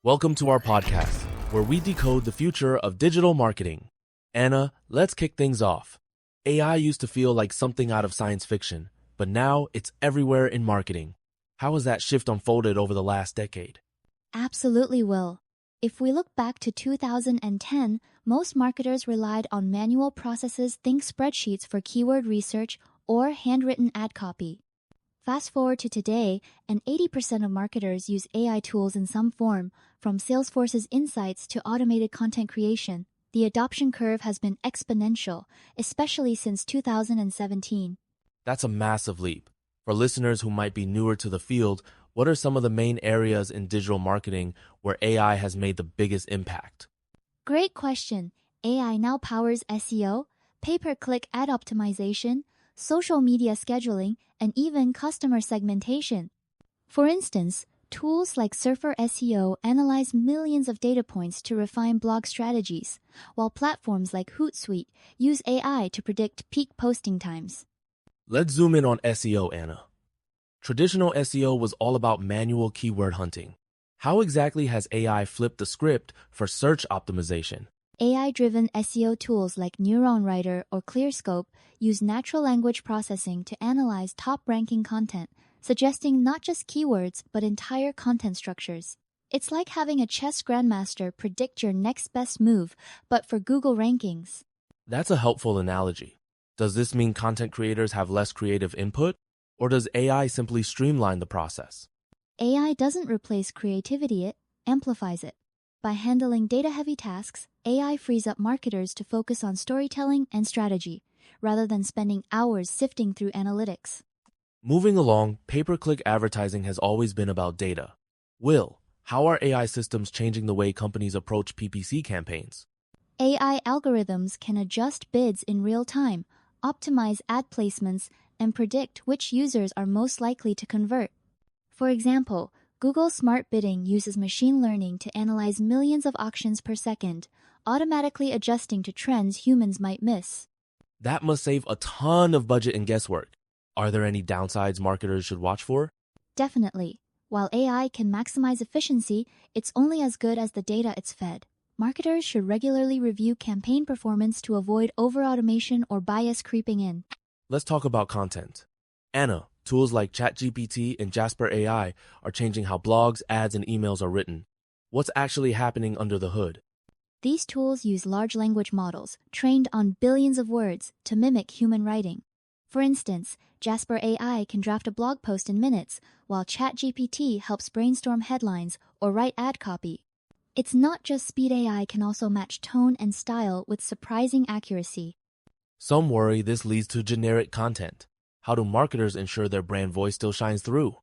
Welcome to our podcast, where we decode the future of digital marketing. Anna, let's kick things off. AI used to feel like something out of science fiction, but now it's everywhere in marketing. How has that shift unfolded over the last decade? Absolutely will. If we look back to 2010, most marketers relied on manual processes, think spreadsheets for keyword research or handwritten ad copy. Fast forward to today, and 80% of marketers use AI tools in some form, from Salesforce's insights to automated content creation. The adoption curve has been exponential, especially since 2017. That's a massive leap. For listeners who might be newer to the field, what are some of the main areas in digital marketing where AI has made the biggest impact? Great question. AI now powers SEO, pay-per-click ad optimization, social media scheduling, and even customer segmentation. For instance, tools like SurferSEO analyze millions of data points to refine blog strategies, while platforms like Hootsuite use AI to predict peak posting times. Let's zoom in on SEO, Anna. Traditional SEO was all about manual keyword hunting. How exactly has AI flipped the script for search optimization? AI-driven SEO tools like NeuronWriter or ClearScope use natural language processing to analyze top-ranking content, suggesting not just keywords but entire content structures. It's like having a chess grandmaster predict your next best move, but for Google rankings. That's a helpful analogy. Does this mean content creators have less creative input, or does AI simply streamline the process? AI doesn't replace creativity, it amplifies it. By handling data-heavy tasks, AI frees up marketers to focus on storytelling and strategy, rather than spending hours sifting through analytics. Moving along, pay-per-click advertising has always been about data. Will, how are AI systems changing the way companies approach PPC campaigns? AI algorithms can adjust bids in real time, optimize ad placements, and predict which users are most likely to convert. For example, Google Smart Bidding uses machine learning to analyze millions of auctions per second, automatically adjusting to trends humans might miss. That must save a ton of budget and guesswork. Are there any downsides marketers should watch for? Definitely. While AI can maximize efficiency, it's only as good as the data it's fed. Marketers should regularly review campaign performance to avoid over-automation or bias creeping in. Let's talk about content. Anna, tools like ChatGPT and Jasper AI are changing how blogs, ads, and emails are written. What's actually happening under the hood? These tools use large language models, trained on billions of words, to mimic human writing. For instance, Jasper AI can draft a blog post in minutes, while ChatGPT helps brainstorm headlines or write ad copy. It's not just speed. AI can also match tone and style with surprising accuracy. Some worry this leads to generic content. How do marketers ensure their brand voice still shines through?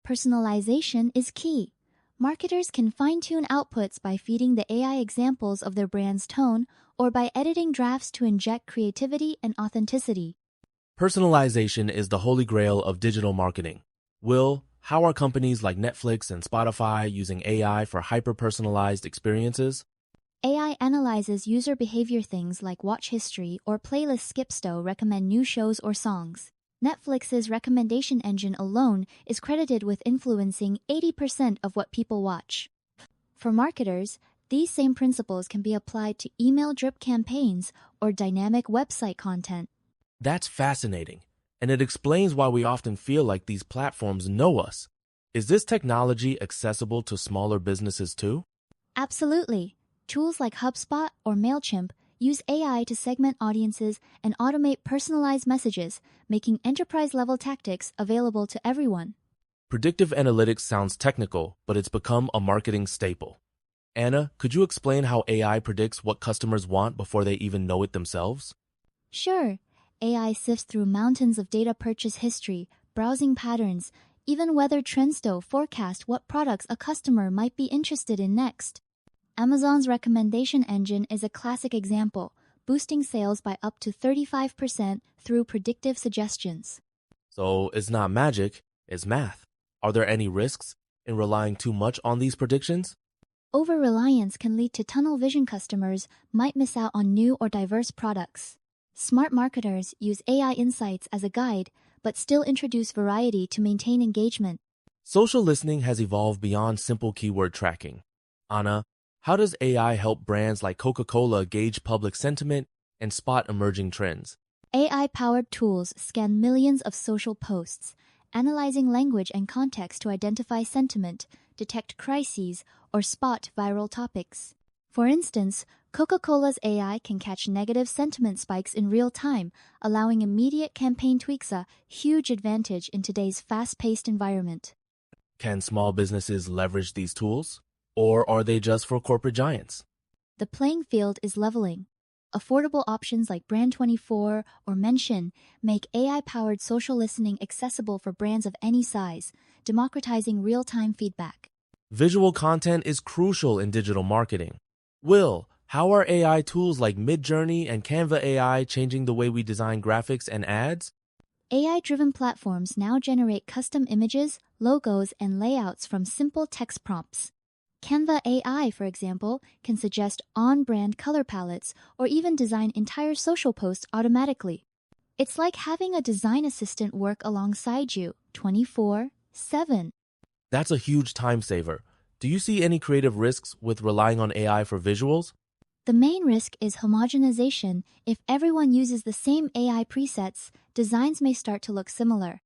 Personalization is key. Marketers can fine-tune outputs by feeding the AI examples of their brand's tone or by editing drafts to inject creativity and authenticity. Personalization is the holy grail of digital marketing. Will, how are companies like Netflix and Spotify using AI for hyper-personalized experiences? AI analyzes user behavior. Things like watch history or playlist skips to recommend new shows or songs. Netflix's recommendation engine alone is credited with influencing 80% of what people watch. For marketers, these same principles can be applied to email drip campaigns or dynamic website content. That's fascinating, and it explains why we often feel like these platforms know us. Is this technology accessible to smaller businesses too? Absolutely. Tools like HubSpot or MailChimp use AI to segment audiences and automate personalized messages, making enterprise-level tactics available to everyone. Predictive analytics sounds technical, but it's become a marketing staple. Anna, could you explain how AI predicts what customers want before they even know it themselves? Sure. AI sifts through mountains of data: purchase history, browsing patterns, even weather trends to forecast what products a customer might be interested in next. Amazon's recommendation engine is a classic example, boosting sales by up to 35% through predictive suggestions. So it's not magic, it's math. Are there any risks in relying too much on these predictions? Over-reliance can lead to tunnel vision. Customers might miss out on new or diverse products. Smart marketers use AI insights as a guide, but still introduce variety to maintain engagement. Social listening has evolved beyond simple keyword tracking. Anna, how does AI help brands like Coca-Cola gauge public sentiment and spot emerging trends? AI-powered tools scan millions of social posts, analyzing language and context to identify sentiment, detect crises, or spot viral topics. For instance, Coca-Cola's AI can catch negative sentiment spikes in real time, allowing immediate campaign tweaks, a huge advantage in today's fast-paced environment. Can small businesses leverage these tools? Or are they just for corporate giants? The playing field is leveling. Affordable options like Brand24 or Mention make AI-powered social listening accessible for brands of any size, democratizing real-time feedback. Visual content is crucial in digital marketing. Will, how are AI tools like MidJourney and Canva AI changing the way we design graphics and ads? AI-driven platforms now generate custom images, logos, and layouts from simple text prompts. Canva AI, for example, can suggest on-brand color palettes or even design entire social posts automatically. It's like having a design assistant work alongside you 24/7. That's a huge time saver. Do you see any creative risks with relying on AI for visuals? The main risk is homogenization. If everyone uses the same AI presets, designs may start to look similar.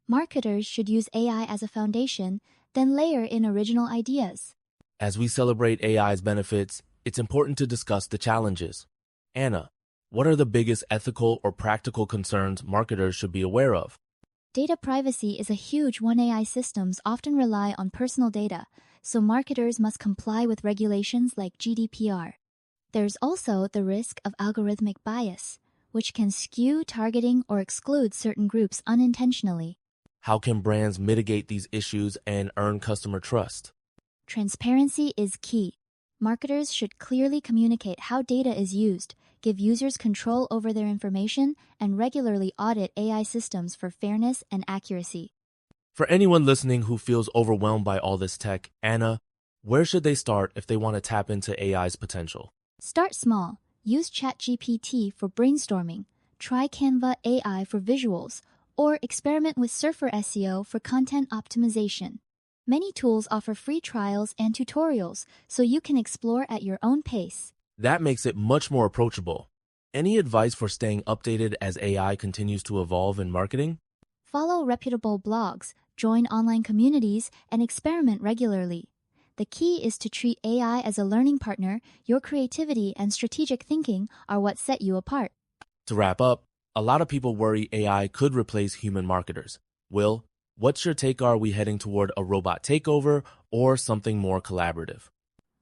Marketers should use AI as a foundation, then layer in original ideas. As we celebrate AI's benefits, it's important to discuss the challenges. Anna, what are the biggest ethical or practical concerns marketers should be aware of? Data privacy is a huge one. AI systems often rely on personal data, so marketers must comply with regulations like GDPR. There's also the risk of algorithmic bias, which can skew targeting or exclude certain groups unintentionally. How can brands mitigate these issues and earn customer trust? Transparency is key. Marketers should clearly communicate how data is used, give users control over their information, and regularly audit AI systems for fairness and accuracy. For anyone listening who feels overwhelmed by all this tech, Anna, where should they start if they want to tap into AI's potential? Start small. Use ChatGPT for brainstorming. Try Canva AI for visuals, or experiment with SurferSEO for content optimization. Many tools offer free trials and tutorials, so you can explore at your own pace. That makes it much more approachable. Any advice for staying updated as AI continues to evolve in marketing? Follow reputable blogs, join online communities, and experiment regularly. The key is to treat AI as a learning partner. Your creativity and strategic thinking are what set you apart. To wrap up, a lot of people worry AI could replace human marketers. Will, what's your take? Are we heading toward a robot takeover or something more collaborative?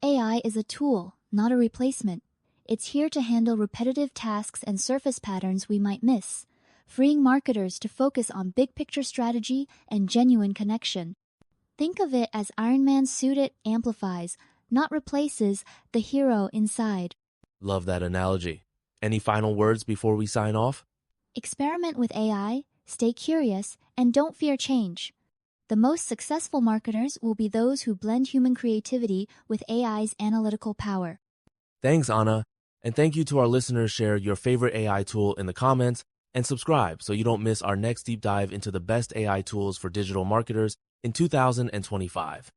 AI is a tool, not a replacement. It's here to handle repetitive tasks and surface patterns we might miss, freeing marketers to focus on big picture strategy and genuine connection. Think of it as Iron Man's suit. It amplifies, not replaces, the hero inside. Love that analogy. Any final words before we sign off? Experiment with AI, stay curious, and don't fear change. The most successful marketers will be those who blend human creativity with AI's analytical power. Thanks, Anna. And thank you to our listeners. Share your favorite AI tool in the comments and subscribe so you don't miss our next deep dive into the best AI tools for digital marketers in 2025.